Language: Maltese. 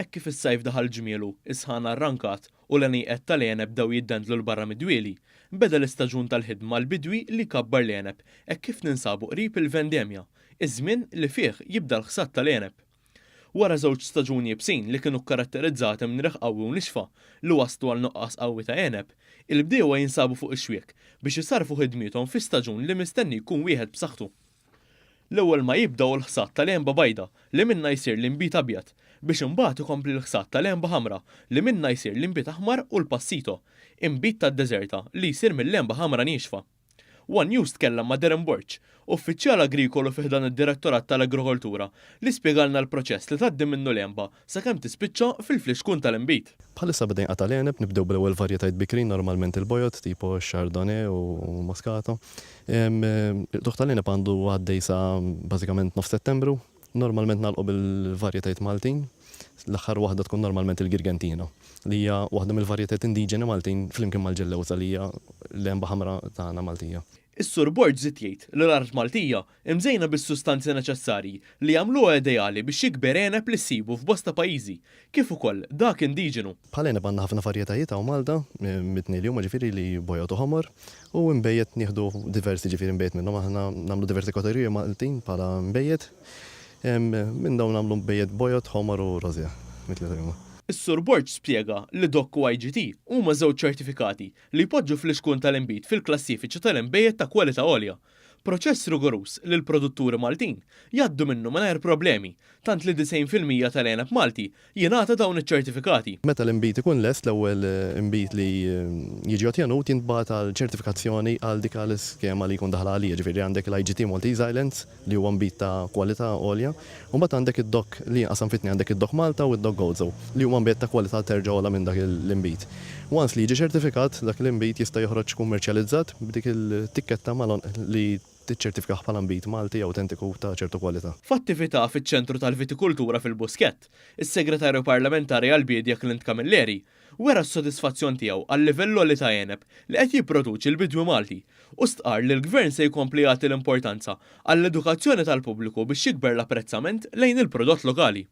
Hekk kif is-sajf daħal ġmielu, is-sħan arrankat u l-għaniqet tal-għeneb bdew jiddendlu l-barra midwieli, beda l-istaġun tal-ħidma l-bidwi li kabbar l-għeneb hekk kif ninsabu qrib il-vendemja, iż-żmien li fih jibda l-ħsad tal-għeneb. Wara żewġ staġuni bsin li kienu karatterizzati minn riħ qawwi u nixfa li waslu għal nuqqas qawwi ta' għeneb, il-bdiewa jinsabu fuq ix-xwiek biex isarfu ħidmithom fi staġun li mistenni jkun wieħed b'saħħtu. L-ewwel ma jibdew l-ħsad tal-għenba bajda li minna jsir l-inbit abjad biex imbagħad ikompli l-ħsad tal-għenba ħamra li minna jsir l-inbit aħmar u l-passito, inbit tad-deżerta li jsir mill-għenba ħamra nixfa. One News tkellem ma' Darren Borch, uffiċjal agrikolu fih dan id-Direttorat tal-Agrikoltura, li spjegalna l-proċess li tgħaddi minnu l-għenba sakemm tispiċċa fil-fliexkun tal-inbit. Bħalissa bdejn tal-għeneb nibdew bl-ewwel varjetajt bikrin normalment il-bojot tipo Chardonnay u Moscato. Il-tuħ tal-għeneb għandu għaddej sa bażikament nof Settembru, normalment nagħlqu bil-varjetajt Maltin. L-aħħar waħda tkun normalment il-Girgentino, li hija waħda mill-varjetajt indiġeni Maltin flimkien mal-ġellewza li hija l-għenba ħamra tagħna Maltija. Is-Sur Borch żied jgħid li l-art Maltija imżejna bis-sustanzi neċessarji li jagħmluha ideali biex jikber għeneb li ssibu f'bosta pajjiżi, kif ukoll dak indiġenu. Bħal għeneb għandna ħafna varjetajiet hawn Malta, mitnieli huma ġifieri li bojot u ħomor, u mbejjed nieħdu diversi ġifieri mbejjed minnhom aħna nagħmlu diversi kategoriji Maltin bħala mbejjed. Minn dawn nagħmlu mbejjed bojot, ħomor u rożja. Is-Sur Borch spjega li DOC u IGT huma żewġ ċertifikati li jpoġġu fl-ixkun tal-inbit fil-klassifiċi tal-inbejjed ta' kwalità għolja. Proċess rigorus li l-produtturi Maltin jgħaddu minnu mingħajr problemi, tant li 90% tal-għeneb Malti jingħata dawn iċ-ċertifikati. Meta l-inbit ikun lest l-ewwel inbit li jiġi għotjanut jintbagħat għal ċertifikazzjoni għal dik l-iskema li jkun daħla għalija, ġifieri għandek l-IGT Maltese Islands li huwa inbit ta' kwalità għolja, u mbagħad għandek id-DOC li qasam fitni għandek id-DOC Malta u id-DOC Gozo li huma inbit ta' kwalità terġa' ogħla minn dak l-inbit. Once li jiġi ċertifikat, dak l-inbit jista' joħroġ kummerċjalizzat b'dik il-tikketta li tiċċertifikaħ bħala inbit Malti awtentiku ta' ċertu kwalità. F'attività fiċ-ċentru tal-vitikultura fil-Buskett, is-Segretarju Parlamentari għall-Bidja Clint Camilleri wera s-sodisfazzjon tiegħu għal-livell li ta' għeneb li qed jipproduċi l-bidwi Malti u stqar li l-Gvern se jkompli jagħti l-importanza għall-edukazzjoni tal-pubbliku biex jikber l-apprezzament lejn il-prodott lokali.